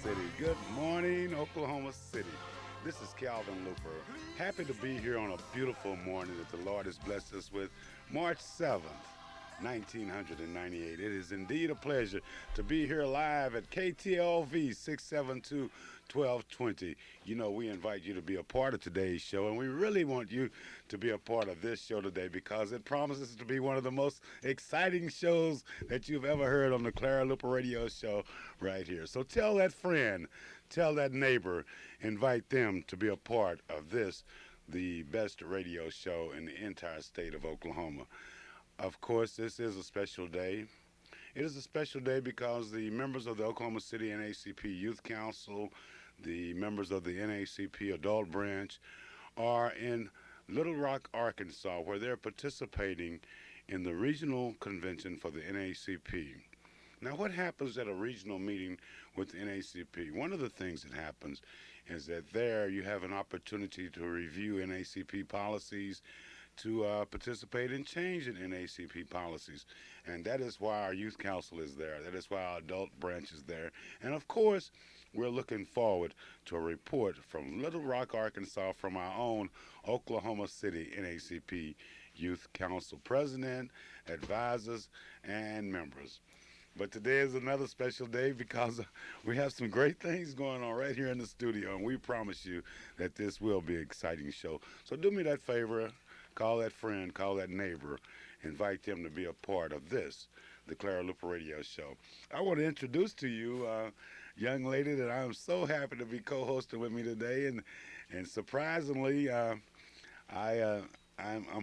City. Good morning, Oklahoma City. This is Calvin Luper. Happy to be here on a beautiful morning that the Lord has blessed us with. March 7th, 1998. It is indeed a pleasure to be here live at KTLV 672 1220. You know, we invite you to be a part of today's show, and we really want you to be a part of this show today because it promises to be one of the most exciting shows that you've ever heard on the Clara Luper Radio Show right here. So tell that friend, tell that neighbor, invite them to be a part of this, the best radio show in the entire state of Oklahoma. Of course, this is a special day. It is a special day because the members of the Oklahoma City NACP Youth Council, the members of the NACP Adult Branch, are in Little Rock, Arkansas, where they're participating in the regional convention for the NACP. Now, what happens at a regional meeting with the NACP? One of the things that happens is that there you have an opportunity to review NACP policies, to participate in changing NACP policies. And that is why our youth council is there. That is why our adult branch is there. And of course, we're looking forward to a report from Little Rock, Arkansas, from our own Oklahoma City NACP Youth Council president, advisors, and members. But today is another special day because we have some great things going on right here in the studio, and we promise you that this will be an exciting show. So do me that favor, call that friend, call that neighbor, invite them to be a part of this, the Clara Luper Radio Show. I want to introduce to you a young lady that I'm so happy to be co-hosting with me today, and surprisingly, I'm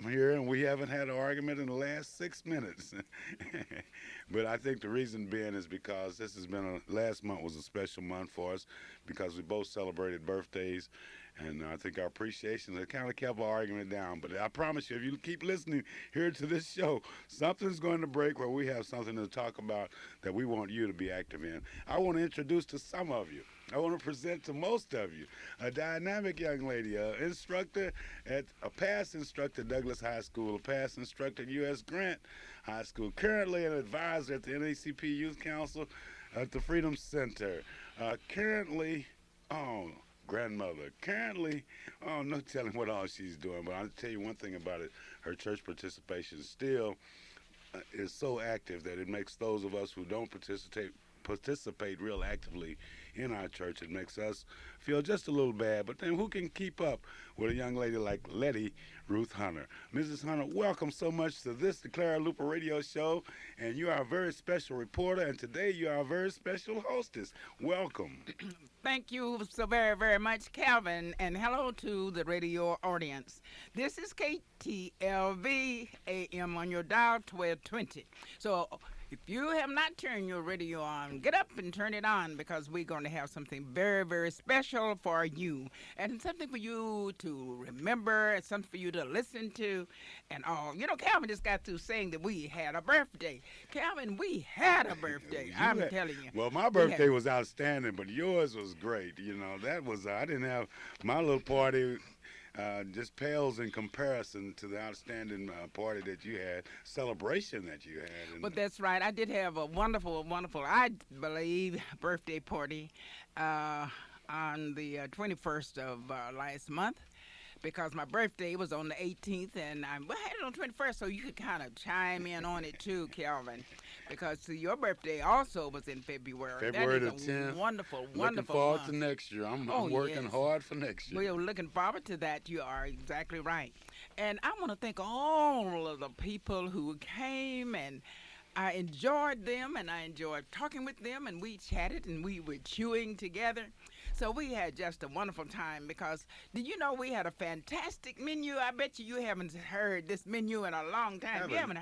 here, and we haven't had an argument in the last 6 minutes. But I think the reason being is because last month was a special month for us because we both celebrated birthdays, and I think our appreciation has kind of kept our argument down. But I promise you, if you keep listening here to this show, something's going to break where we have something to talk about that we want you to be active in. I want to introduce to some of you. I want to present to most of you a dynamic young lady, a past instructor at Douglas High School, a past instructor at U.S. Grant High School, currently an advisor at the NACP Youth Council at the Freedom Center, grandmother. Currently, no telling what all she's doing, but I'll tell you one thing about it. Her church participation still is so active that it makes those of us who don't participate real actively in our church. It makes us feel just a little bad. But then who can keep up with a young lady like Letty Ruth Hunter? Mrs. Hunter, welcome so much to this, the Clara Luper Radio Show. And you are a very special reporter, and today you are a very special hostess. Welcome. Thank you so very, very much, Calvin, and hello to the radio audience. This is KTLV AM on your dial 1220. So if you have not turned your radio on, get up and turn it on because we're going to have something very, very special for you. And something for you to remember, and something for you to listen to, and all. You know, Calvin just got through saying that we had a birthday. Calvin, we had a birthday. I'm telling you. Well, my birthday was outstanding, but yours was great. You know, I didn't have my little party. Just pales in comparison to the outstanding party that you had, celebration that you had. But that's right. I did have a wonderful, I believe, birthday party on the 21st of last month. Because my birthday was on the 18th, and I had it on the 21st, so you could kind of chime in on it too, Calvin. Because your birthday also was in February. February that is the 10th. Wonderful Looking forward month. to next year. I'm working hard for next year. We're looking forward to that. You are exactly right. And I want to thank all of the people who came, and I enjoyed them, and I enjoyed talking with them, and we chatted, and we were chewing together. So we had just a wonderful time because, did you know we had a fantastic menu? I bet you haven't heard this menu in a long time. Haven't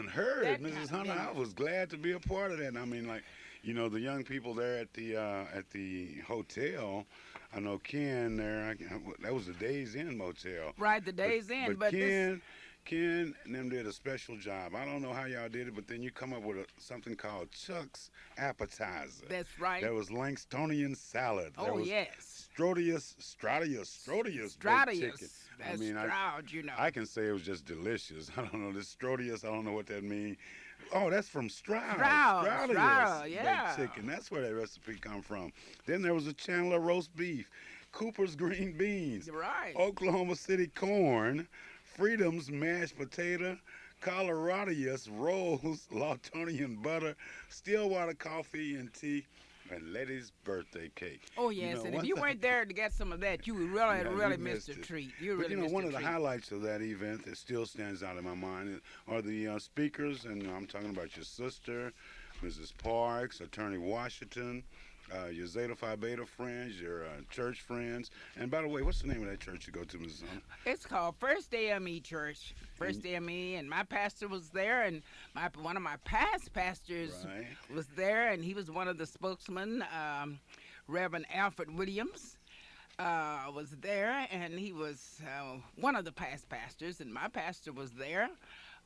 heard, Mrs. Hunter. I was glad to be a part of that. I mean, like, you know, the young people there at the hotel. I know Ken there. That was the Days Inn Motel. Right, the Days Inn. But Ken and them did a special job. I don't know how y'all did it, but then you come up with something called Chuck's Appetizer. That's right. There was Langstonnian salad. Oh, yes. Strodius. That's Stroud, you know. I can say it was just delicious. I don't know. This Strodius, I don't know what that means. Oh, that's from Stroud. Stroud, yeah. chicken. That's where that recipe come from. Then there was a Chandler roast beef, Cooper's green beans, Right. Oklahoma City corn, Freedom's mashed potato, Coloradius rolls, Lawtonian butter, Stillwater coffee and tea, and Letty's birthday cake. Oh You yes, know, and if one you thing, weren't there to get some of that, you would yeah, you really missed missed a it. treat. You But really you know, missed one a of the treat. highlights of that event that still stands out in my mind are the speakers, and I'm talking about your sister, Mrs. Parks, Attorney Washington, your Zeta Phi Beta friends, your church friends. And by the way, what's the name of that church you go to, Mrs. Hunter? It's called First AME Church. And, First AME, and my pastor was there, and one of my past pastors right. was there, and he was one of the spokesmen, Reverend Alfred Williams. Was there, and he was one of the past pastors, and my pastor was there,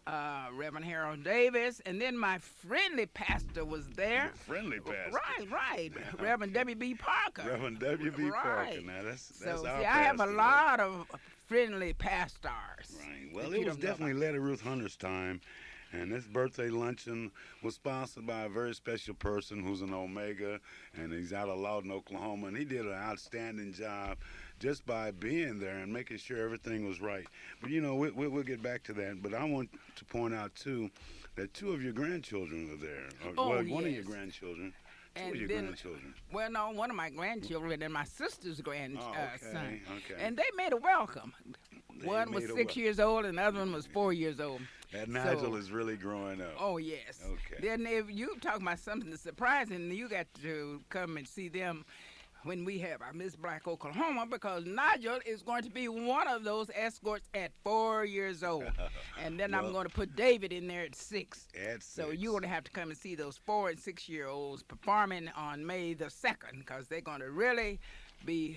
Reverend Harold Davis, and then my friendly pastor was there. Your friendly pastor. Right, Reverend W.B. Parker. Reverend W.B. Parker. Right. Now, that's So, our see, I have a pastor, lot of friendly pastors. right. Well, that it you was don't know definitely Letty Ruth Hunter's time. And this birthday luncheon was sponsored by a very special person who's an Omega, and he's out of Lawton, Oklahoma. And he did an outstanding job just by being there and making sure everything was right. But, you know, we'll get back to that. But I want to point out, too, that two of your grandchildren are there. Oh, Well, one of your yes. grandchildren. Two And of your then, grandchildren. well, no, one of my grandchildren and my sister's Oh, grandson. okay. And they made a welcome. They One was made a 6 years old, and the other one was 4 years old. That Nigel So- is really growing up. Oh, yes. Okay. Then if you talk about something surprising, you got to come and see them when we have our Miss Black Oklahoma, because Nigel is going to be one of those escorts at 4 years old. And then I'm Well- going to put David in there at 6. At So 6. you're going to have to come and see those 4 and 6 year olds performing on May the 2nd, because they're going to really be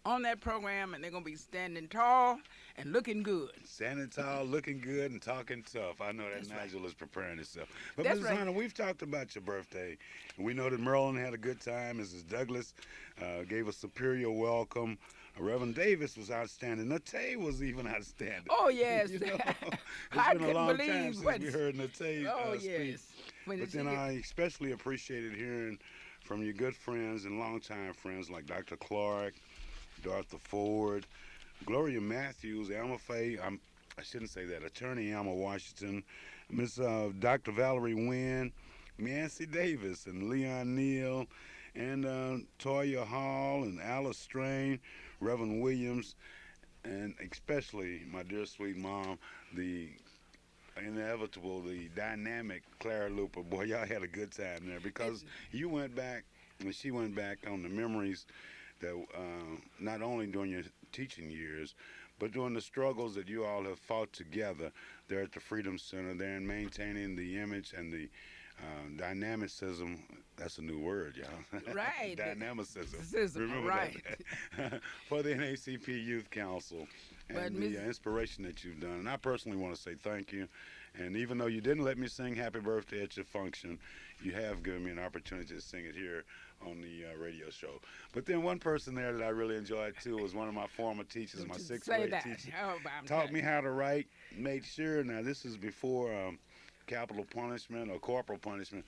on that program, and they're going to be standing tall and looking good. Standing tall, looking good, and talking tough. I know that That's Nigel is preparing himself. But That's Mrs. right. Hunter, we've talked about your birthday. And we know that Maryland had a good time. Mrs. Douglas gave a superior welcome. Reverend Davis was outstanding. Natay was even outstanding. Oh, yes. You know, it's I been a couldn't long time believe since what- we heard Natay Oh, speak. yes. When But she then get- I especially appreciated hearing from your good friends and longtime friends like Dr. Clark, Dartha Ford, Gloria Matthews, Alma Faye, I shouldn't say that, Attorney Alma Washington, Miss Dr. Valerie Wynn, Nancy Davis, and Leon Neal, and Toya Hall, and Alice Strain, Reverend Williams, and especially my dear sweet mom, the inevitable, the dynamic Clara Luper. Boy, y'all had a good time there, because you went back and she went back on the memories that not only during your teaching years, but during the struggles that you all have fought together there at the Freedom Center, there in maintaining the image and the dynamicism. That's a new word, y'all. Right. Dynamicism. Dynamicism, right. that. For the NACP Youth Council But and the Ms. inspiration that you've done. And I personally want to say thank you. And even though you didn't let me sing Happy Birthday at your function, you have given me an opportunity to sing it here on the radio show. But then one person there that I really enjoyed too was one of my former teachers, my Just sixth say grade that. teacher. Oh, I'm Taught telling me how to write, made sure, now this is before capital punishment or corporal punishment,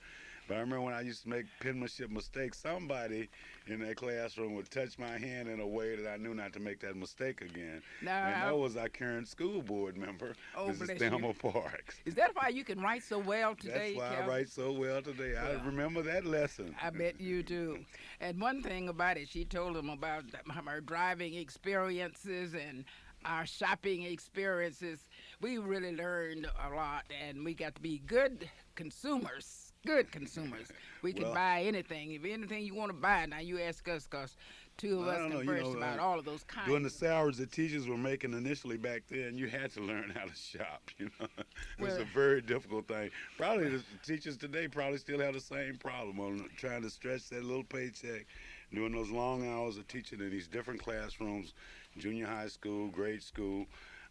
but I remember when I used to make penmanship mistakes, somebody in that classroom would touch my hand in a way that I knew not to make that mistake again. Now, And that was our current school board member, Oh, Mrs. bless Thelma you. Parks. Is that why you can write so well today, That's why I Calvin? write so well today. Well, I remember that lesson. I bet you do. And one thing about it, she told them about her driving experiences and our shopping experiences. We really learned a lot, and we got to be good consumers. Good consumers. We can Well- buy anything. If anything you want to buy, now you ask us, because two of Well, I us don't know, you conversed know, about all of those kinds. During the salaries that teachers were making initially back then, you had to learn how to shop. You know, it was Well- a very difficult thing. Probably the teachers today probably still have the same problem on trying to stretch that little paycheck, doing those long hours of teaching in these different classrooms, junior high school, grade school,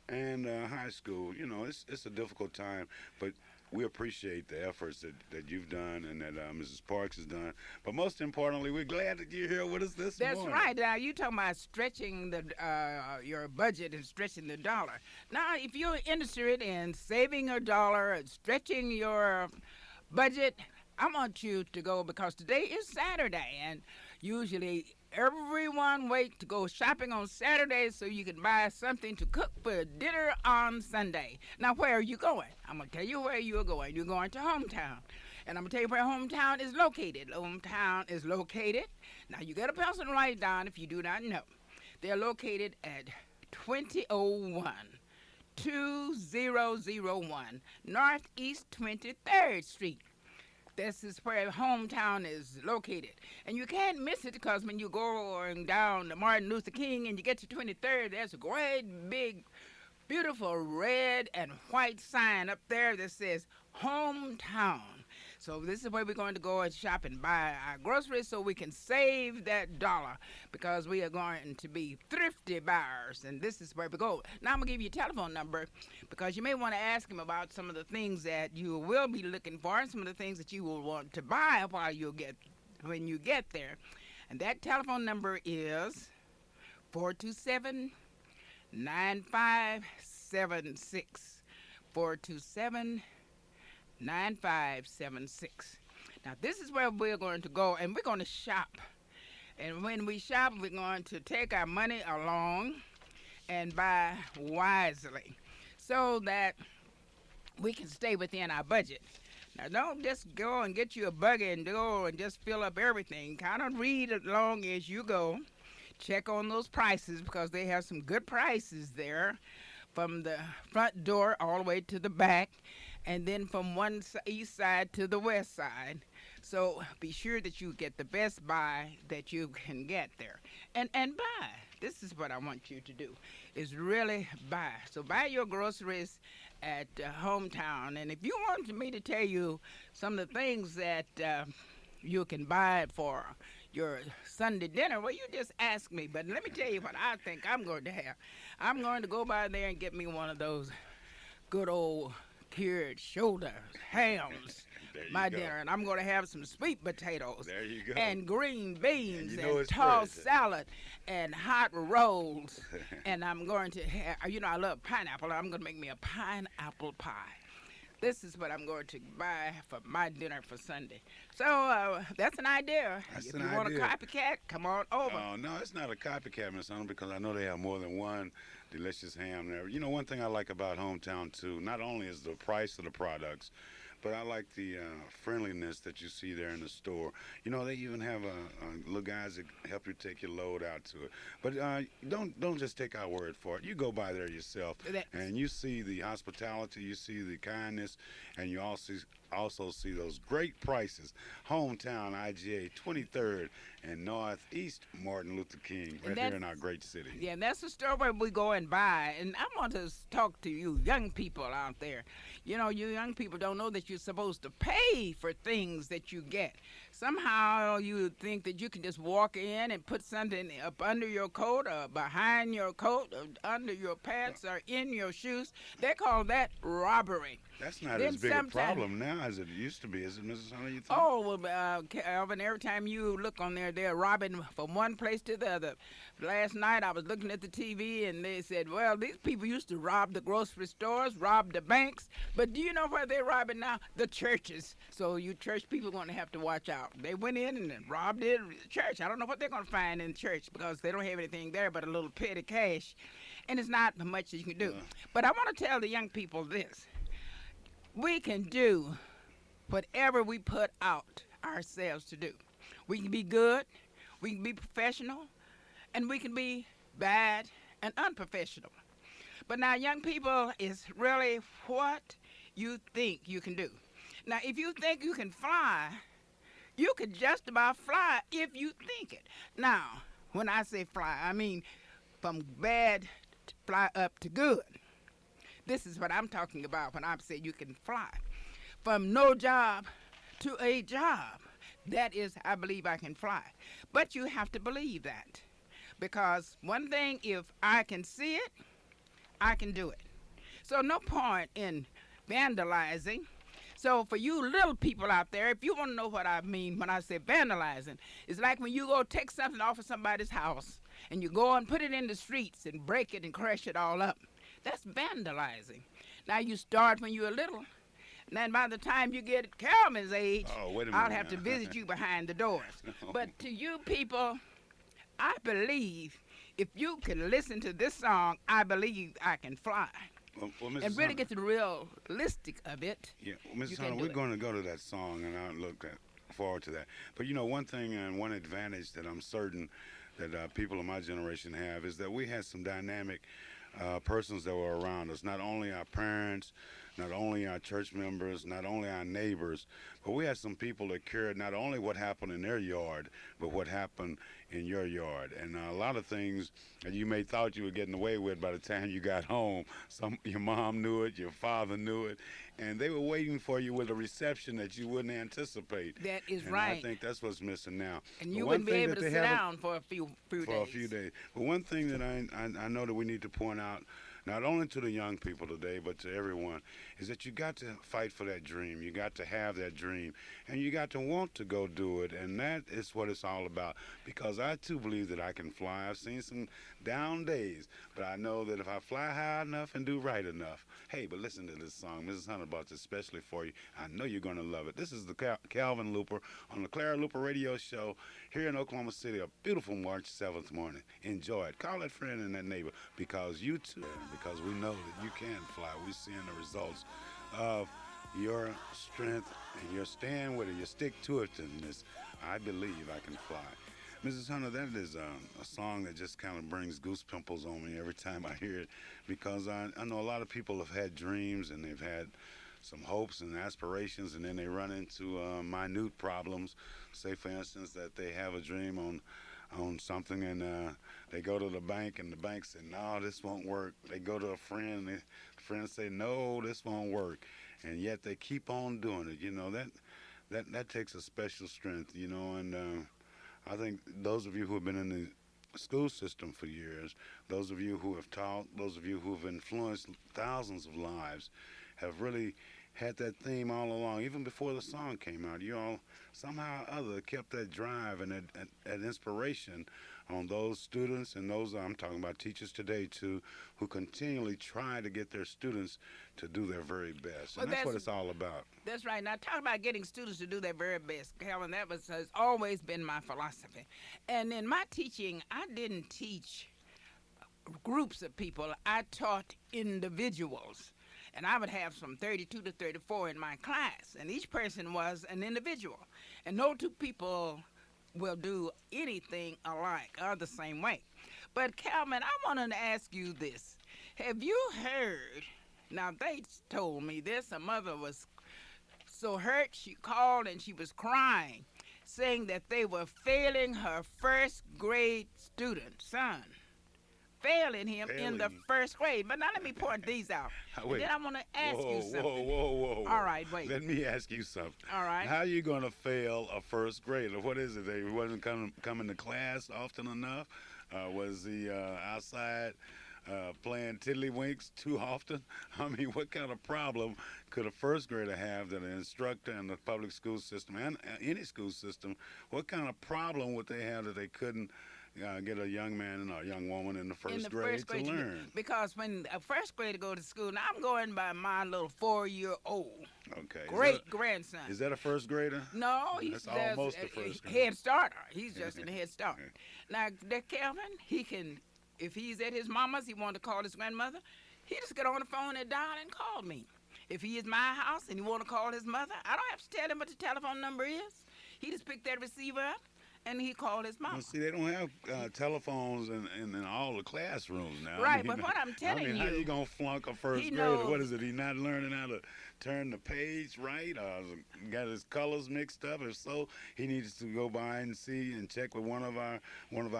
and high school. You know, it's a difficult time, but we appreciate the efforts that you've done and that Mrs. Parks has done. But most importantly, we're glad that you're here with us this That's morning. right. Now you talking about stretching the your budget and stretching the dollar. Now, if you're interested in saving a dollar and stretching your budget, I want you to go because today is Saturday, and usually everyone waits to go shopping on Saturday so you can buy something to cook for dinner on Sunday. Now, where are you going? I'm going to tell you where you're going. You're going to Hometown. And I'm going to tell you where Hometown is located. Hometown is located. Now, you got a pencil and write it down if you do not know. They're located at 2001. 2001 Northeast 23rd Street. This is where Hometown is located. And you can't miss it because when you go down to Martin Luther King and you get to 23rd, there's a great big, beautiful red and white sign up there that says Hometown. So this is where we're going to go and shop and buy our groceries so we can save that dollar because we are going to be thrifty buyers, and this is where we go. Now I'm going to give you a telephone number because you may want to ask him about some of the things that you will be looking for and some of the things that you will want to buy when you get there. And that telephone number is 427-9576. 427 9576. Now, this is where we're going to go, and we're going to shop. And when we shop, we're going to take our money along and buy wisely so that we can stay within our budget. Now, don't just go and get you a buggy and go and just fill up everything. Kind of read along as you go. Check on those prices because they have some good prices there from the front door all the way to the back, and then from one east side to the west side. So be sure that you get the best buy that you can get there. And buy. This is what I want you to do, is really buy. So buy your groceries at Hometown. And if you want me to tell you some of the things that you can buy for your Sunday dinner, well, you just ask me. But let me tell you what I think I'm going to have. I'm going to go by there and get me one of those good old cured shoulder hams, my dinner, and I'm going to have some sweet potatoes There you go. and green beans and it's tossed fresh. salad and hot rolls. And I'm going to have, I love pineapple. I'm going to make me a pineapple pie. This is what I'm going to buy for my dinner for Sunday. So that's an idea. That's if an you want a idea. copycat, come on over. Oh, no, it's not a copycat, Miss Hunter, because I know they have more than one delicious ham there. You know, one thing I like about Hometown, too, not only is the price of the products, but I like the friendliness that you see there in the store. You know, they even have little guys that help you take your load out to it. But don't just take our word for it. You go by there yourself, and you see the hospitality, you see the kindness, and you also see those great prices. Hometown, IGA, 23rd and Northeast Martin Luther King, right here in our great city. Yeah, and that's the store where we go and buy. And I want to talk to you young people out there. You know, you young people don't know that you're supposed to pay for things that you get. Somehow you think that you can just walk in and put something up under your coat or behind your coat or under your pants or in your shoes. They call that robbery. That's not as big a problem now as it used to be, is it, Mrs. Hunter, you think? Oh, well, Calvin, every time you look on there, they're robbing from one place to the other. Last night I was looking at the TV and they said, well, these people used to rob the grocery stores, rob the banks, but do you know where they're robbing now? The churches. So you church people are going to have to watch out. They went in and robbed the church. I don't know what they're going to find in church because they don't have anything there but a little petty cash, and it's not much that you can do. But I want to tell the young people this. We can do whatever we put out ourselves to do. We can be good, we can be professional, and we can be bad and unprofessional. But now, young people, it's really what you think you can do. Now, if you think you can fly, you can just about fly if you think it. Now, when I say fly, I mean from bad to fly up to good. This is what I'm talking about when I say you can fly. From no job to a job. That is, I believe I can fly. But you have to believe that. Because one thing, if I can see it, I can do it. So no point in vandalizing. So for you little people out there, if you want to know what I mean when I say vandalizing, it's like when you go take something off of somebody's house and you go and put it in the streets and break it and crush it all up. That's vandalizing. Now you start when you're little. Now, by the time you get Calvin's age, Oh, wait a I'll minute have to now. visit you behind the doors. No. But to you people, I believe if you can listen to this song, I believe I can fly. Well, And Mrs. really Hunter, get the realistic of it. yeah, well, You Mrs. can Hunter, do we're it. going to go to that song, and I look forward to that. But one thing and one advantage that I'm certain that people of my generation have is that we had some dynamic persons that were around us. Not only our parents, not only our church members, not only our neighbors, but we had some people that cared not only what happened in their yard, but what happened in your yard. And a lot of things that you may thought you were getting away with by the time you got home, your mom knew it, your father knew it, and they were waiting for you with a reception that you wouldn't anticipate. That is And I right. think that's what's missing now. And But you one wouldn't be thing able that to they sit haven't down for a few for days. a few days. But one thing that I know that we need to point out, not only to the young people today, but to everyone, is that you got to fight for that dream. You got to have that dream, and you got to want to go do it. And that is what it's all about. Because I too believe that I can fly. I've seen some down days, but I know that if I fly high enough and do right enough, hey, but listen to this song. Mrs. Hunter bought this especially for you. I know you're going to love it. This is the Calvin Luper on the Clara Luper Radio Show here in Oklahoma City, a beautiful March 7th morning. Enjoy it. Call that friend and that neighbor because you too, because we know that you can fly. We're seeing the results of your strength and your stand with it, your stick to it-ness. I believe I can fly. Mrs. Hunter, that is a song that just kind of brings goose pimples on me every time I hear it because I know a lot of people have had dreams and they've had some hopes and aspirations, and then they run into minute problems. Say, for instance, that they have a dream on something, and they go to the bank, and the bank say, "No, this won't work." They go to a friend, and the friend say, "No, this won't work," and yet they keep on doing it. That takes a special strength, and I think those of you who have been in the school system for years, those of you who have taught, those of you who have influenced thousands of lives, have really had that theme all along. Even before the song came out, you all somehow or other kept that drive and that inspiration on those students and those, I'm talking about teachers today too, who continually try to get their students to do their very best. Well, And that's what it's all about. That's right. Now, talk about getting students to do their very best, Calvin. Has always been my philosophy. And in my teaching, I didn't teach groups of people. I taught individuals. And I would have from 32 to 34 in my class. And each person was an individual. And no two people will do anything alike or the same way. But, Calvin, I wanted to ask you this. Have you heard, now they told me this, a mother was so hurt she called and she was crying, saying that they were failing her first grade student, son. Failing him in the Failing. first grade. But now let me point these out. And Wait. then I want to ask Whoa, you something. whoa. All right, wait. Let me ask you something. All right. How are you going to fail a first grader? What is it? They wasn't coming to class often enough? Was he outside playing tiddlywinks too often? I mean, what kind of problem could a first grader have that an instructor in the public school system and any school system, what kind of problem would they have that they couldn't get a young man or a young woman in the first grade to learn? Because when a first grader go to school, now I'm going by my little 4-year-old Okay. great grandson. Is that a first grader? No, he's That's almost a first grader. head starter. He's just in the head start. Now, that Calvin, he can, if he's at his mama's, he want to call his grandmother, he just get on the phone and dial and call me. If he is my house and he want to call his mother, I don't have to tell him what the telephone number is. He just pick that receiver up and he called his mama. Well, see, they don't have telephones in all the classrooms now. Right, but what I'm telling how you, you gonna flunk a first he grader? knows- What is it? He not learning how to turn the page right, or got his colors mixed up? If so, he needs to go by and see and check with one of our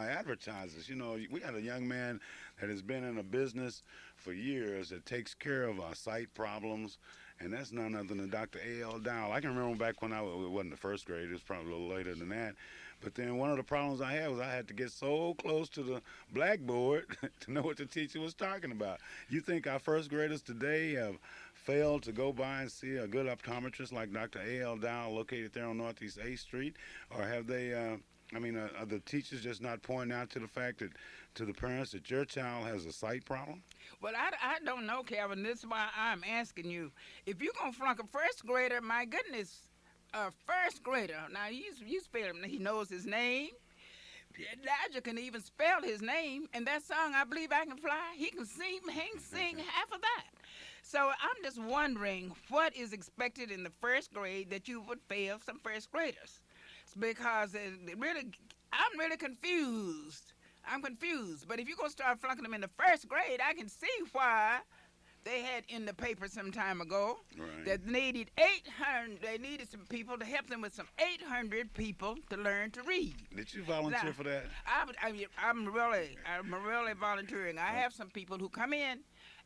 advertisers. We got a young man that has been in a business for years that takes care of our sight problems. And that's none other than Dr. A.L. Dowell. I can remember back when it wasn't the first grade, it was probably a little later than that. But then one of the problems I had was I had to get so close to the blackboard to know what the teacher was talking about. You think our first graders today have failed to go by and see a good optometrist like Dr. A.L. Dowell located there on Northeast 8th Street? Or have they I mean, are the teachers just not pointing out to the fact that to the parents that your child has a sight problem? Well, I don't know, Calvin. This is why I'm asking you. If you're going to flunk a first grader, my goodness, a first grader. Now, you spell him. He knows his name. Elijah can even spell his name. And that song, I Believe I Can Fly, he can sing half of that. So I'm just wondering what is expected in the first grade that you would fail some first graders. Because I'm really confused. I'm confused. But if you're going to start flunking them in the first grade, I can see why they had in the paper some time ago Right. that they needed some people to help them with some 800 people to learn to read. Did you volunteer Now, for that? I'm really volunteering. I have some people who come in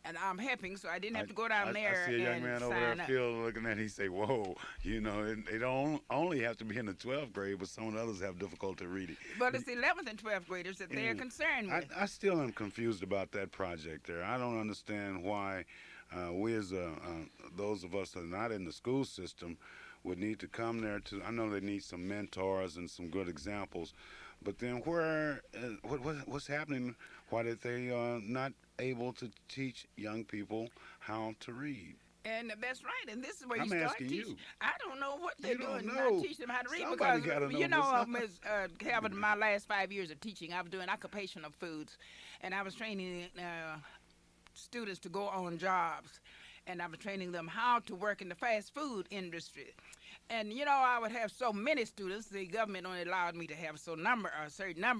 and I'm helping, so I didn't have to go down there I see a young and man over sign there, up. Phil, looking at it. He say, "Whoa, you know, they don't only have to be in the 12th grade, but some others have difficulty reading." But it's the 11th and 12th graders that they're concerned with. I still am confused about that project there. I don't understand why we as those of us that are not in the school system would need to come there to. I know they need some mentors and some good examples, but then what's happening? Why did they not able to teach young people how to read? And that's right. And this is where I'm you start asking teaching. you. I don't know what they're You don't doing. know. Not teaching them how to read Somebody because gotta know, you know, Miss- Ms. Calvin, my last 5 years of teaching, I was doing occupational foods, and I was training students to go on jobs, and I was training them how to work in the fast food industry. And you know, I would have so many students. The government only allowed me to have a certain number,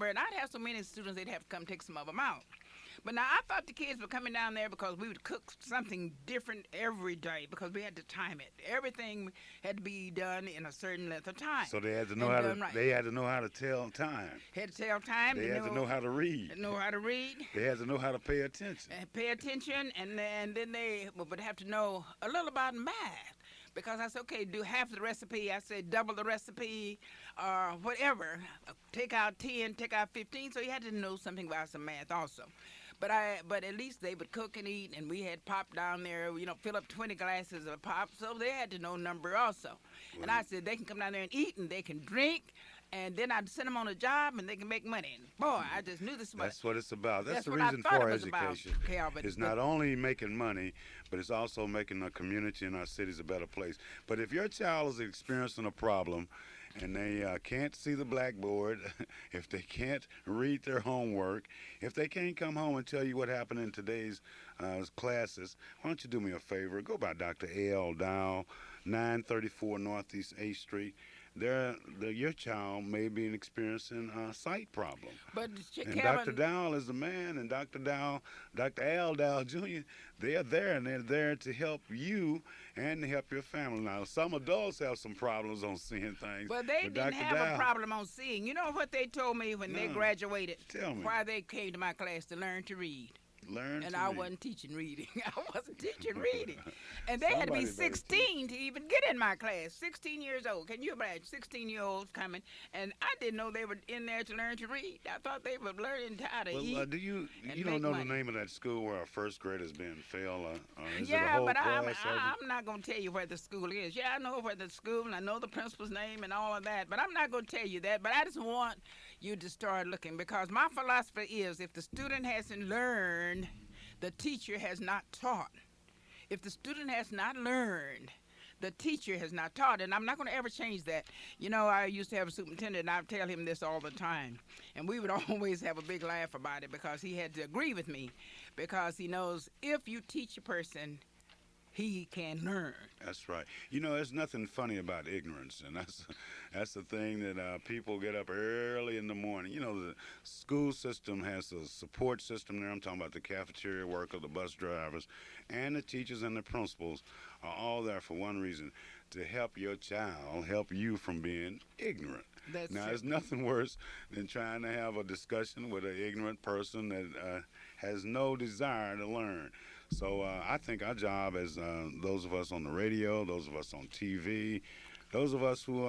and I'd have so many students they'd have to come take some of them out. But now I thought the kids were coming down there because we would cook something different every day because we had to time it. Everything had to be done in a certain length of time. So they had to know And how to. done right. They had to know how to tell time. Had to tell time. They had to know how to read. Know how to read. They had to know how to pay attention. And pay attention, and then they would have to know a little about math. Because I said, okay, do half the recipe. I said double the recipe, or whatever. Take out 10, take out 15. So you had to know something about some math also. But at least they would cook and eat, and we had pop down there. You know, fill up 20 glasses of pop, so they had to know number also. Right. And I said they can come down there and eat, and they can drink. And then I'd send them on a job, and they can make money. And boy, I just knew this. That's what it's about. That's the what I reason thought for it was education. About, Calvin. It's not only making money, but it's also making our community and our cities a better place. But if your child is experiencing a problem, and they can't see the blackboard, if they can't read their homework, if they can't come home and tell you what happened in today's classes, why don't you do me a favor? Go by Dr. A.L. Dow, 934 Northeast 8th Street. Your child may be experiencing a sight problem. But and Kevin, Dr. Dow is the man, and Dr. Al Dow Jr., they are there, and they're there to help you and to help your family. Now, some adults have some problems on seeing things. But they didn't Dr. have Dow, a problem on seeing. You know what they told me when they graduated? Tell me. Why they came to my class to learn to read. And I wasn't teaching reading. I wasn't teaching reading. And they had to be Somebody 16 to even get in my class. 16 years old. Can you imagine? 16-year-olds coming. And I didn't know they were in there to learn to read. I thought they were learning how to eat. Well, do you don't know the name of that school where a first grader's being failed? Is it a whole but class? I'm not going to tell you where the school is. Yeah, I know where the school, and I know the principal's name and all of that. But I'm not going to tell you that. But I just want you to start looking, because my philosophy is if the student hasn't learned, the teacher has not taught. If the student has not learned, the teacher has not taught. And I'm not going to ever change that. You know, I used to have a superintendent, and I would tell him this all the time. And we would always have a big laugh about it because he had to agree with me. Because he knows if you teach a person, he can learn. That's right. You know, there's nothing funny about ignorance, and that's the thing that people get up early in the morning. You know, the school system has a support system there. I'm talking about the cafeteria workers, the bus drivers, and the teachers and the principals are all there for one reason: to help your child, help you from being ignorant. Now, there's nothing worse than trying to have a discussion with an ignorant person that has no desire to learn. So I think our job as those of us on the radio, those of us on TV, those of us who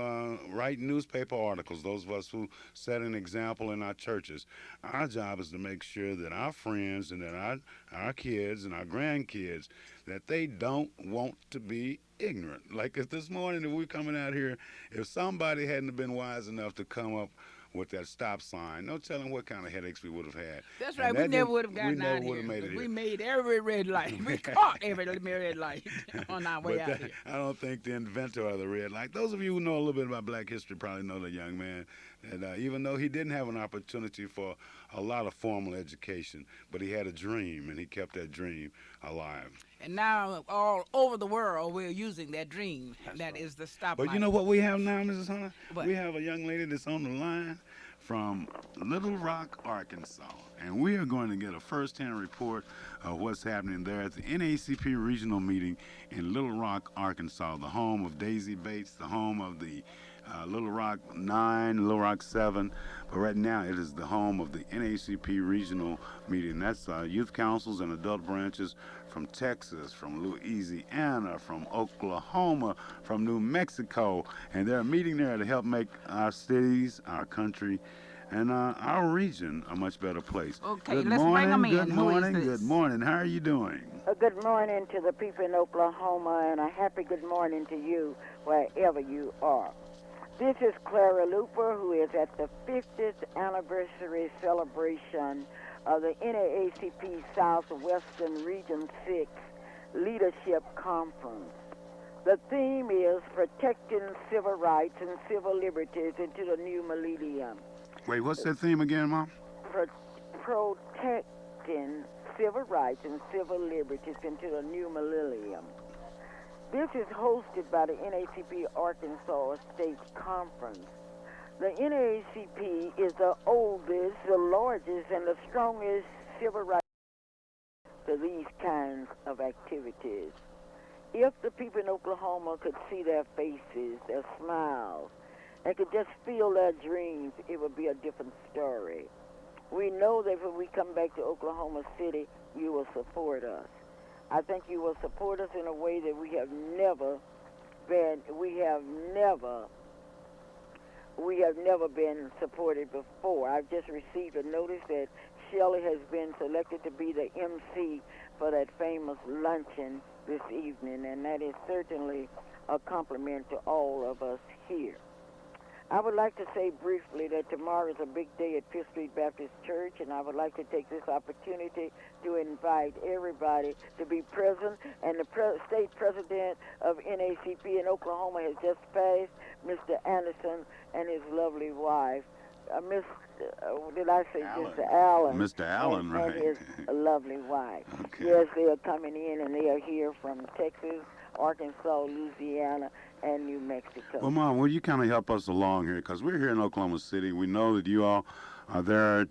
write newspaper articles, those of us who set an example in our churches, our job is to make sure that our friends and that our kids and our grandkids, that they don't want to be ignorant. Like if this morning that we're coming out here, if somebody hadn't been wise enough to come up with that stop sign. No telling what kind of headaches we would have had. That's And right. We that never didn't, would have we gotten never out would have here made it because here. we made every red light. We caught every red light on our way But out here. I don't think the inventor of the red light. Those of you who know a little bit about Black history probably know the young man. And even though he didn't have an opportunity for a lot of formal education, but he had a dream, and he kept that dream alive. And now all over the world, we're using that dream. That's That right. is the But you stoplight. know what we have now, Mrs. Hunter? But We have a young lady that's on the line from Little Rock, Arkansas. And we are going to get a first-hand report of what's happening there at the NACP regional meeting in Little Rock, Arkansas, the home of Daisy Bates, the home of the Little Rock 9, Little Rock 7. But right now, it is the home of the NACP regional meeting. That's youth councils and adult branches from Texas, from Louisiana, from Oklahoma, from New Mexico. And they're meeting there to help make our cities, our country, and our region a much better place. okay, Good let's bring them morning, in. good Who is morning, this? good morning. How are you doing? Good morning to the people in Oklahoma, and a happy good morning to you wherever you are. This is Clara Luper, who is at the 50th anniversary celebration of the NAACP Southwestern Region 6 Leadership Conference. The theme is protecting civil rights and civil liberties into the new millennium. Wait, what's that theme again, Mom? Protecting civil rights and civil liberties into the new millennium. This is hosted by the NAACP Arkansas State Conference. The NAACP is the oldest, the largest, and the strongest civil rights to these kinds of activities. If the people in Oklahoma could see their faces, their smiles, and could just feel their dreams, it would be a different story. We know that when we come back to Oklahoma City, you will support us. I think you will support us in a way that we have never been supported before. I've just received a notice that Shelley has been selected to be the MC for that famous luncheon this evening, and that is certainly a compliment to all of us here. I would like to say briefly that tomorrow is a big day at Fifth Street Baptist Church, and I would like to take this opportunity to invite everybody to be present. And the state president of NAACP in Oklahoma has just passed, Mr. Anderson and his lovely wife, did I say Allen. Mr. Allen? Mr. Allen, right. And his lovely wife. Okay. Yes, they are coming in, and they are here from Texas, Arkansas, Louisiana, and New Mexico. Well, Mom, will you kind of help us along here? Because we're here in Oklahoma City. We know that you all are there.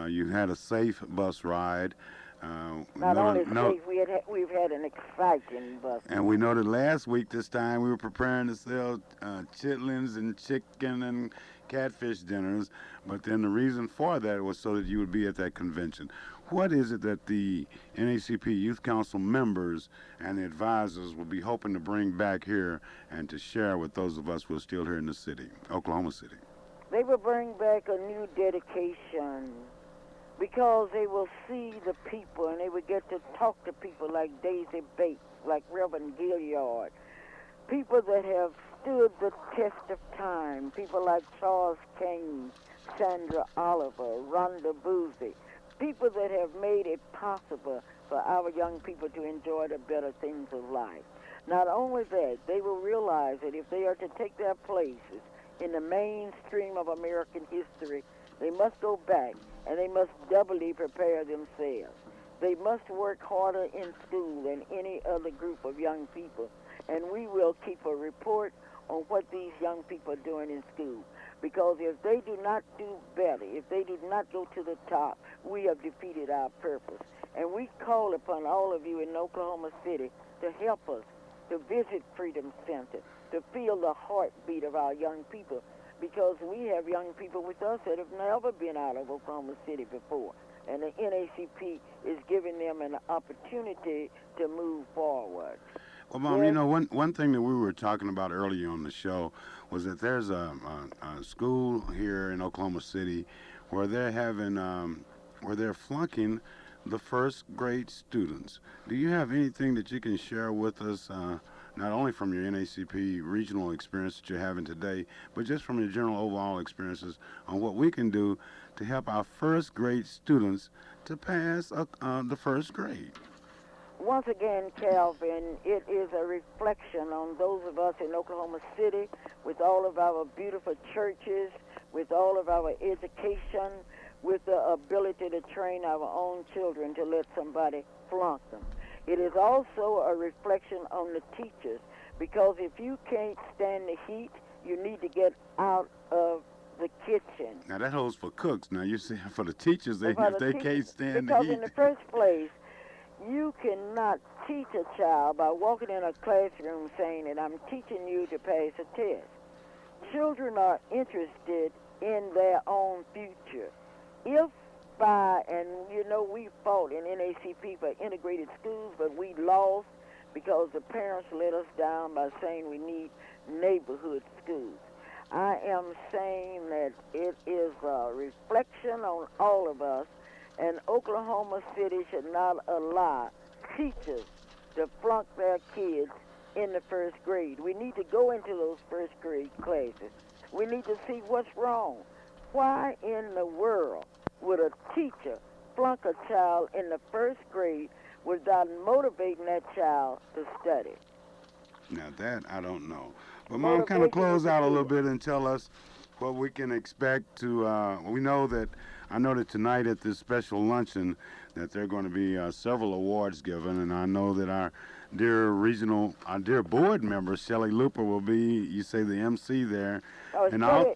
You had a safe bus ride. Not only safe, we've had an exciting bus. And we know that last week, this time, we were preparing to sell chitlins and chicken and catfish dinners. But then the reason for that was so that you would be at that convention. What is it that the NAACP Youth Council members and the advisors will be hoping to bring back here and to share with those of us who are still here in the city, Oklahoma City? They will bring back a new dedication because they will see the people and they will get to talk to people like Daisy Bates, like Reverend Gilliard, people that have stood the test of time, people like Charles Kane, Sandra Oliver, Rhonda Boozy, people that have made it possible for our young people to enjoy the better things of life. Not only that, they will realize that if they are to take their places in the mainstream of American history, they must go back and they must doubly prepare themselves. They must work harder in school than any other group of young people. And we will keep a report on what these young people are doing in school. Because if they do not do better, if they do not go to the top, we have defeated our purpose. And we call upon all of you in Oklahoma City to help us, to visit Freedom Center, to feel the heartbeat of our young people, because we have young people with us that have never been out of Oklahoma City before. And the NAACP is giving them an opportunity to move forward. Well, Mom, you know, one thing that we were talking about earlier on the show was that there's a school here in Oklahoma City where they're having, where they're flunking the first grade students. Do you have anything that you can share with us not only from your NACP regional experience that you're having today, but just from your general overall experiences on what we can do to help our first grade students to pass the first grade. Once again, Calvin, it is a reflection on those of us in Oklahoma City with all of our beautiful churches, with all of our education, with the ability to train our own children to let somebody flunk them. It is also a reflection on the teachers, because if you can't stand the heat, you need to get out of the kitchen. Now that holds for cooks. Now you see, for the teachers, For if the they teachers, can't stand the because heat. in the first place, you cannot teach a child by walking in a classroom saying that I'm teaching you to pass a test. Children are interested in their own future. If by, and you know we fought in NACP for integrated schools, but we lost because the parents let us down by saying we need neighborhood schools. I am saying that it is a reflection on all of us, and Oklahoma City should not allow teachers to flunk their kids in the first grade. We need to go into those first grade classes. We need to see what's wrong. Why in the world would a teacher flunk a child in the first grade without motivating that child to study? Now that I don't know. But Mom, kind of close out a little bit and tell us what we can expect to. We know that I know that tonight at this special luncheon that there are going to be several awards given, and I know that our dear board member Shelley Luper will be. You say the MC there, and Shelley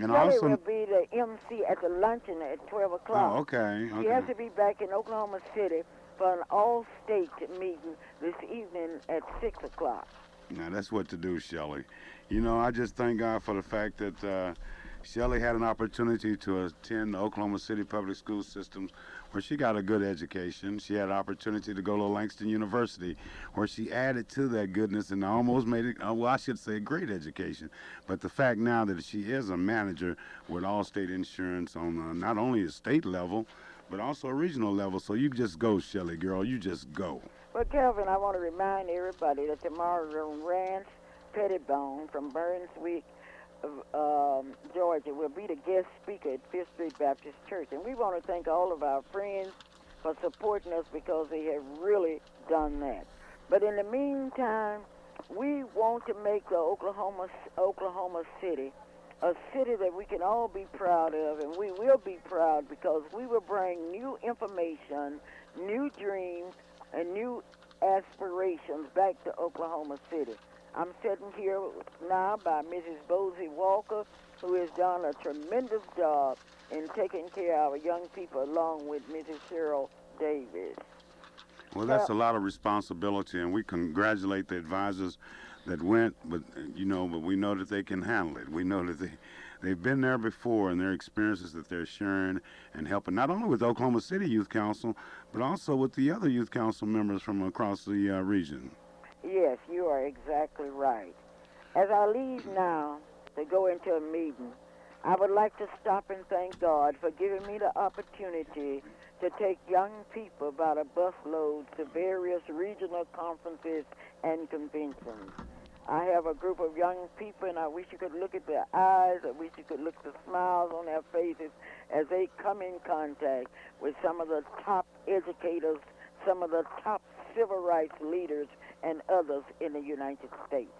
also will be the MC at the luncheon at 12 o'clock. Oh, okay. She has to be back in Oklahoma City for an all-state meeting this evening at 6 o'clock. Now that's what to do, Shelley. You know, I just thank God for the fact that Shelley had an opportunity to attend the Oklahoma City public school systems where she got a good education. She had an opportunity to go to Langston University where she added to that goodness and almost made it, well, I should say a great education. But the fact now that she is a manager with Allstate Insurance on not only a state level, but also a regional level. So you just go, Shelley, girl. You just go. Well, Kelvin, I want to remind everybody that tomorrow Rance Pettibone from Burnswick, Georgia, will be the guest speaker at Fifth Street Baptist Church. And we want to thank all of our friends for supporting us because they have really done that. But in the meantime, we want to make the Oklahoma City a city that we can all be proud of, and we will be proud because we will bring new information, new dreams, and new aspirations back to Oklahoma City. I'm sitting here now by Mrs. Bosie Walker, who has done a tremendous job in taking care of our young people, along with Mrs. Cheryl Davis. Well, that's a lot of responsibility, and we congratulate the advisors that went, but we know that they can handle it. We know that they've been there before, and their experiences that they're sharing and helping not only with Oklahoma City Youth Council, but also with the other youth council members from across the region. Yes, you are exactly right. As I leave now to go into a meeting, I would like to stop and thank God for giving me the opportunity to take young people by the busload to various regional conferences and conventions. I have a group of young people, and I wish you could look at their eyes. I wish you could look at the smiles on their faces as they come in contact with some of the top educators, some of the top civil rights leaders, and others in the United States.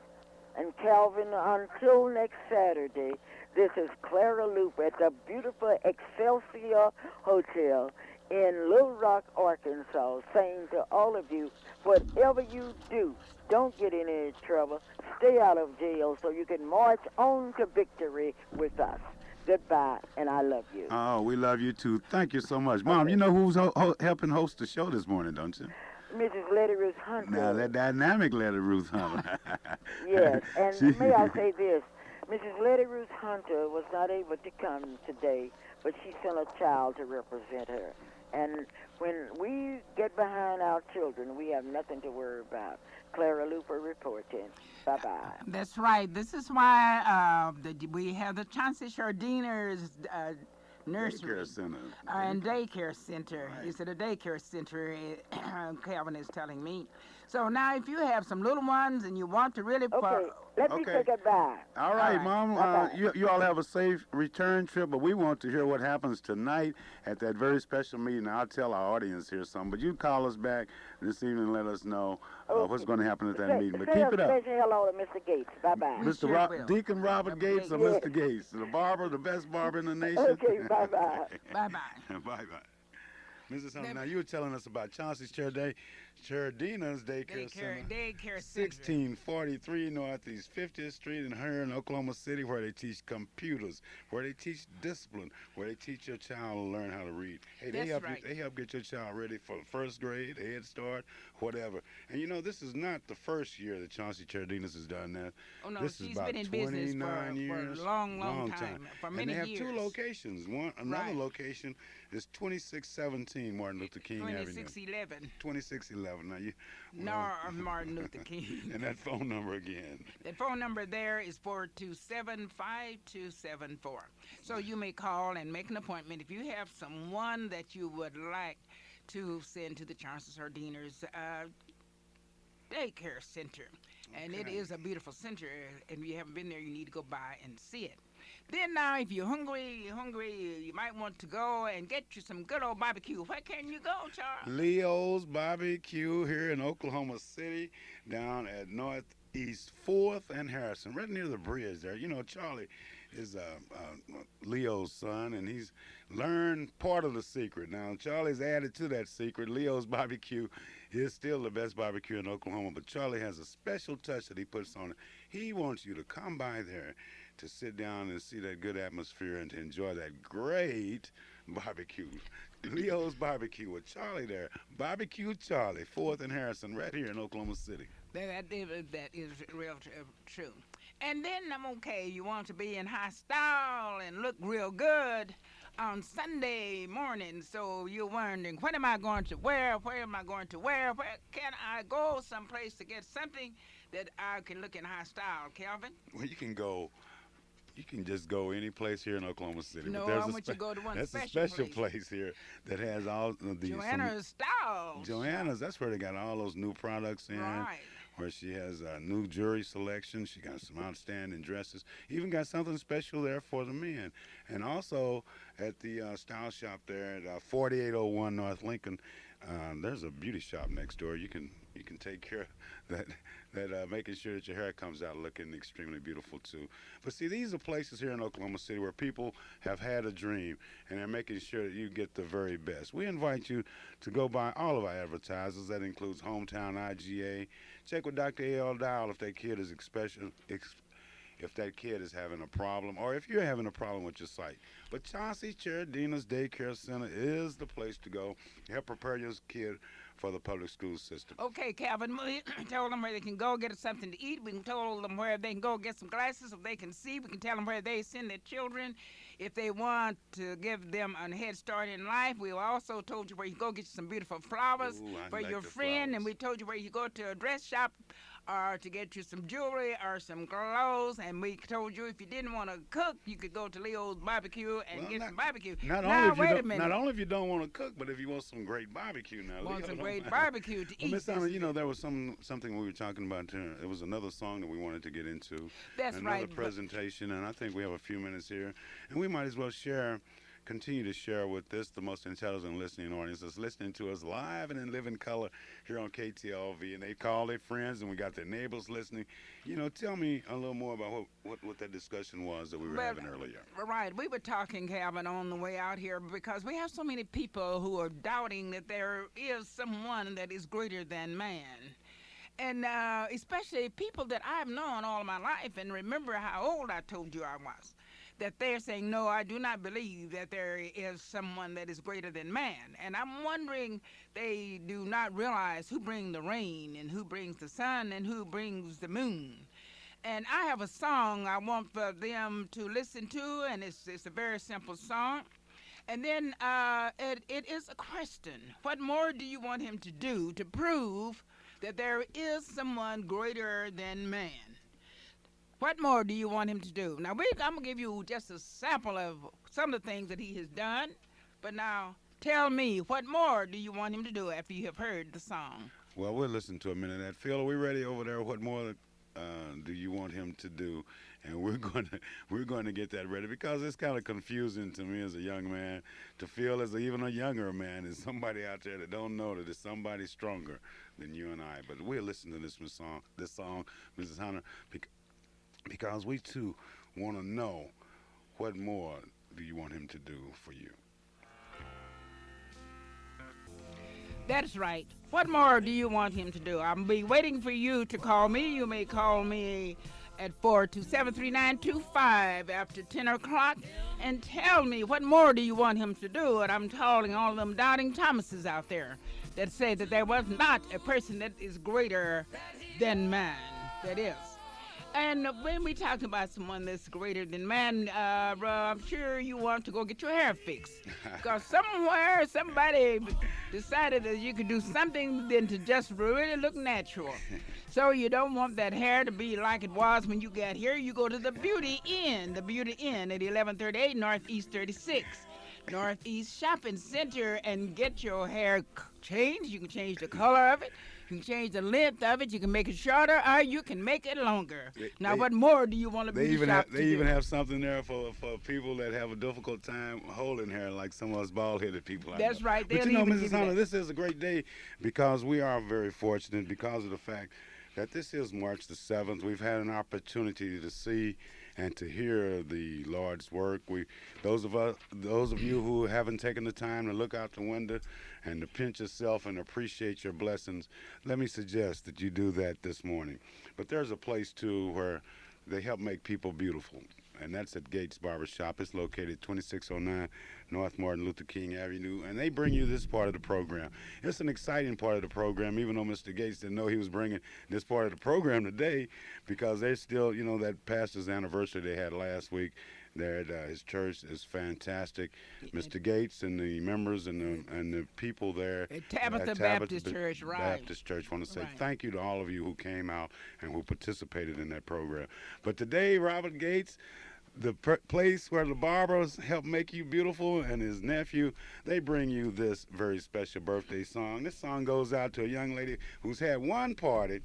And Calvin, until next Saturday, this is Clara Luper at the beautiful Excelsior Hotel in Little Rock, Arkansas, saying to all of you, whatever you do, don't get in any trouble. Stay out of jail so you can march on to victory with us. Goodbye, and I love you. Oh, we love you too. Thank you so much. Mom, you know who's helping host the show this morning, don't you? Mrs. Letty Ruth Hunter. Now, that dynamic Letty Ruth Hunter. Yes, and may I say this? Mrs. Letty Ruth Hunter was not able to come today, but she sent a child to represent her. And when we get behind our children, we have nothing to worry about. Clara Luper reporting. Bye-bye. That's right. This is why we have the Chauncey Chardiners nursery, Daycare center. and daycare center. Right. It's at a daycare center, Calvin is telling me. So now, if you have some little ones and you want to really, Okay, let me Okay. say goodbye. All right, right. Mom. Bye-bye. You all have a safe return trip, but we want to hear what happens tonight at that very special meeting. I'll tell our audience here some, but you call us back this evening and let us know what's going to happen at that Say, meeting. But say keep a it up. special hello to Mr. Gates. Bye-bye. We Mr. sure will. Deacon Robert Robert Gates or Gates. Mr. Gates, the barber, the best barber in the nation. Okay, bye-bye. Bye-bye. Bye-bye. Mrs. Hunter, now you were telling us about Chauncey's Chardina's Daycare Center. Daycare center. 1643 Northeast 50th Street here in Oklahoma City, where they teach computers, where they teach discipline, where they teach your child to learn how to read. Hey, That's right. They help get your child ready for first grade, Head Start, whatever. And you know, this is not the first year that Chauncey Chardina's has done that. Oh no, This is she's about been in business 29 for years, a long time. For many and they have years. two locations. Another Right. location is 2617 Martin Luther King Avenue. 2611. 2611. Now you. No, Martin Luther King. And that phone number again. The phone number there is 427-5274. So you may call and make an appointment if you have someone that you would like to send to the Chauncey Sardiners Daycare Center. And it Okay. is a beautiful center, and if you haven't been there, you need to go by and see it. Then now, if you're hungry, you might want to go and get you some good old barbecue. Where can you go, Charles? Leo's Barbecue here in Oklahoma City, down at Northeast 4th and Harrison, right near the bridge there. You know, Charlie is Leo's son, and he's learned part of the secret. Now, Charlie's added to that secret. Leo's Barbecue is still the best barbecue in Oklahoma, but Charlie has a special touch that he puts on it. He wants you to come by there to sit down and see that good atmosphere and to enjoy that great barbecue. Leo's Barbecue with Charlie there. Barbecue Charlie, 4th and Harrison, right here in Oklahoma City. That is real true. And then, okay, you want to be in high style and look real good on Sunday morning. So you're wondering, what am I going to wear? Where am I going to wear? Where can I go someplace to get something that I can look in high style, Calvin? Well, you can just go any place here in Oklahoma City. No, but there's I a want you to go to one That's a special special place. place here that has all of these. Joanna's Style. Joanna's, that's where they got all those new products in. Right. Where she has a new jewelry selection. She got some outstanding dresses. Even got something special there for the men. And also at the style shop there at 4801 North Lincoln, there's a beauty shop next door. You can take care of that making sure that your hair comes out looking extremely beautiful too. But see, these are places here in Oklahoma City where people have had a dream and they're making sure that you get the very best. We invite you to go by all of our advertisers. That includes Hometown IGA. Check with Dr. A.L. Dial if that kid is if that kid is having a problem or if you're having a problem with your sight. But Chauncey Chardina's Daycare Center is the place to go to help prepare your kid for the public school system. Okay, Calvin, we told them where they can go get something to eat. We can told them where they can go get some glasses so they can see. We can tell them where they send their children if they want to give them a head start in life. We also told you where you go get you some beautiful flowers Ooh, I for like your the friend, flowers. and we told you where you go to a dress shop or to get you some jewelry or some clothes, and we told you if you didn't want to cook, you could go to Leo's Barbecue and Well, get some barbecue. Not now, only, wait if a minute. not only if you don't want to cook, but if you want some great barbecue now. Want Leo some don't great mind. barbecue to Well, eat. Miss Anna, you know, there was something we were talking about there. It was another song that we wanted to get into. That's another right, but- presentation, and I think we have a few minutes here. And we might as well continue to share with this, the most intelligent listening audience that's listening to us live and in living color here on KTLV. And they call their friends, and we got their neighbors listening. You know, tell me a little more about what that discussion was that we were having earlier. Right. We were talking, Calvin, on the way out here because we have so many people who are doubting that there is someone that is greater than man. And especially people that I've known all my life, and remember how old I told you I was, that they're saying, no, I do not believe that there is someone that is greater than man. And I'm wondering, they do not realize who brings the rain and who brings the sun and who brings the moon. And I have a song I want for them to listen to, and it's a very simple song. And then it is a question. What more do you want him to do to prove that there is someone greater than man? What more do you want him to do? Now, I'm going to give you just a sample of some of the things that he has done. But now, tell me, what more do you want him to do after you have heard the song? Well, we'll listen to a minute of that. Phil, are we ready over there? What more do you want him to do? And we're going to get that ready because it's kind of confusing to me as a young man to feel as even a younger man is somebody out there that don't know that it's somebody stronger than you and I. But we'll listen to this song, Mrs. Hunter, because we too want to know what more do you want him to do for you. That's right. What more do you want him to do? I'll be waiting for you to call me. You may call me at 427-3925 after 10 o'clock and tell me what more do you want him to do. And I'm calling all of them doubting Thomases out there that say that there was not a person that is greater than man. That is. And when we talk about someone that's greater than man, I'm sure you want to go get your hair fixed. Because somewhere somebody decided that you could do something than to just really look natural. So you don't want that hair to be like it was when you got here. You go to the Beauty Inn at 1138 Northeast 36. Northeast Shopping Center and get your hair changed. You can change the color of it. You can change the length of it. You can make it shorter, or you can make it longer. What more do you want to be shop to do? They even have something there for people that have a difficult time holding hair, like some of us bald-headed people. That's right. But you know, Mrs. Hunter, this is a great day because we are very fortunate because of the fact that this is March the 7th. We've had an opportunity to see and to hear the Lord's work. Those of you who haven't taken the time to look out the window and to pinch yourself and appreciate your blessings, let me suggest that you do that this morning. But there's a place too where they help make people beautiful, and that's at Gates Barbershop. It's located 2609 North Martin Luther King Avenue, and they bring you this part of the program. It's an exciting part of the program, even though Mr. Gates didn't know he was bringing this part of the program today, because they're still, that pastor's anniversary they had last week there at his church is fantastic. Mr. Gates and the members and the people there at Tabitha Baptist Church, right? Baptist Church. Want to say thank you to all of you who came out and who participated in that program. But today, Robert Gates, the place where the barbers help make you beautiful, and his nephew, they bring you this very special birthday song. This song goes out to a young lady who's had one party,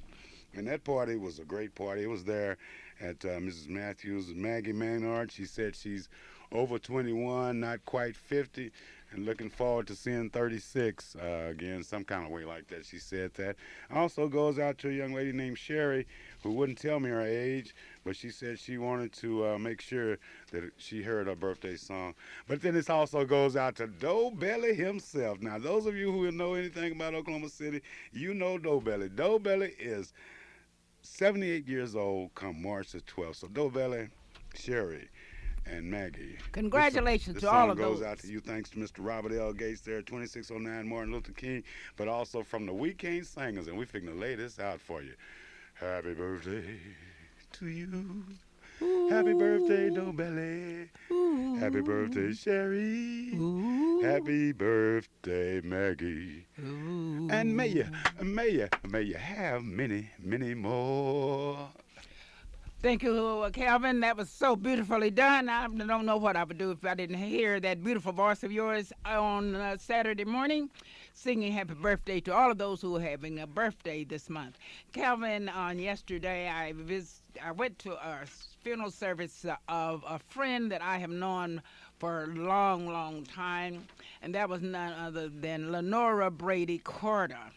and that party was a great party. It was there at Mrs. Matthews' Maggie Maynard. She said she's over 21, not quite 50, and looking forward to seeing 36 again, some kind of way like that. She said that. Also goes out to a young lady named Sherry, who wouldn't tell me her age, but she said she wanted to make sure that she heard her birthday song. But then it also goes out to Doe Belly himself. Now, those of you who know anything about Oklahoma City, you know Doe Belly. Doe Belly is 78 years old come March the 12th. So Doe Belly, Sherry, and Maggie. Congratulations to all of those. This song goes out to you thanks to Mr. Robert L. Gates there at 2609 Martin Luther King, but also from the Weekend Singers, and we're finna lay this out for you. Happy birthday to you. Ooh. Happy birthday, Doe Belly. Ooh. Happy birthday, Sherry. Ooh. Happy birthday, Maggie. Ooh. And may you have many, many more. Thank you, Calvin. That was so beautifully done. I don't know what I would do if I didn't hear that beautiful voice of yours on Saturday morning, singing happy birthday to all of those who are having a birthday this month. Calvin, on yesterday, I went to a funeral service of a friend that I have known for a long, long time, and that was none other than Lenora Brady Corder.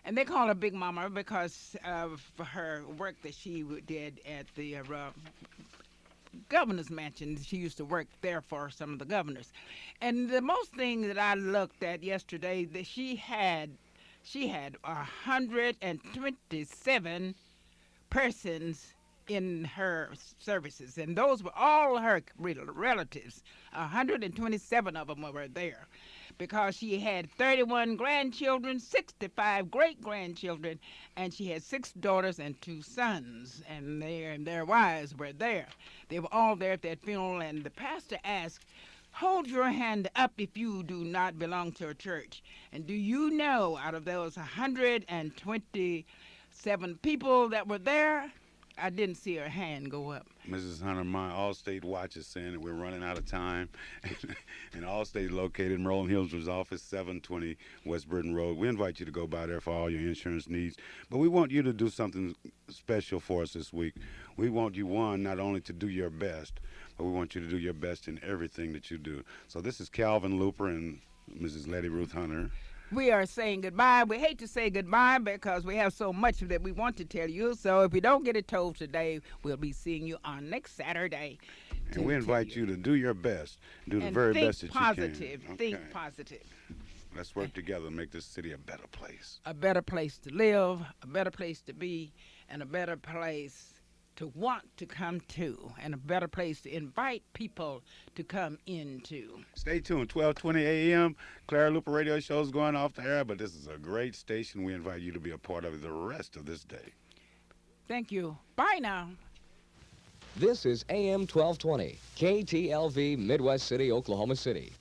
And they call her Big Mama because of her work that she did at the governor's mansion. She used to work there for some of the governors. And the most thing that I looked at yesterday, that she had 127 persons in her services, and those were all her relatives. 127 of them were there, because she had 31 grandchildren, 65 great-grandchildren, and she had 6 daughters and 2 sons, and their wives were there. They were all there at that funeral, and the pastor asked, hold your hand up if you do not belong to a church. And do you know, out of those 127 people that were there, I didn't see her hand go up. Mrs. Hunter, my Allstate watch is saying that we're running out of time. And Allstate is located in Rolling Hills' office, 720 West Burton Road. We invite you to go by there for all your insurance needs. But we want you to do something special for us this week. We want you, one, not only to do your best, but we want you to do your best in everything that you do. So this is Calvin Luper and Mrs. Letty Ruth Hunter. We are saying goodbye. We hate to say goodbye because we have so much that we want to tell you. So if we don't get it told today, we'll be seeing you on next Saturday. And we invite you to do your best. Do the very best that positive, you can. Think Okay. positive. Let's work together to make this city a better place. A better place to live, a better place to be, and a better place to want to come to, and a better place to invite people to come into. Stay tuned. 12:20 a.m. Clara Luper Radio Show is going off the air, but this is a great station. We invite you to be a part of it the rest of this day. Thank you. Bye now. This is AM 1220, KTLV, Midwest City, Oklahoma City.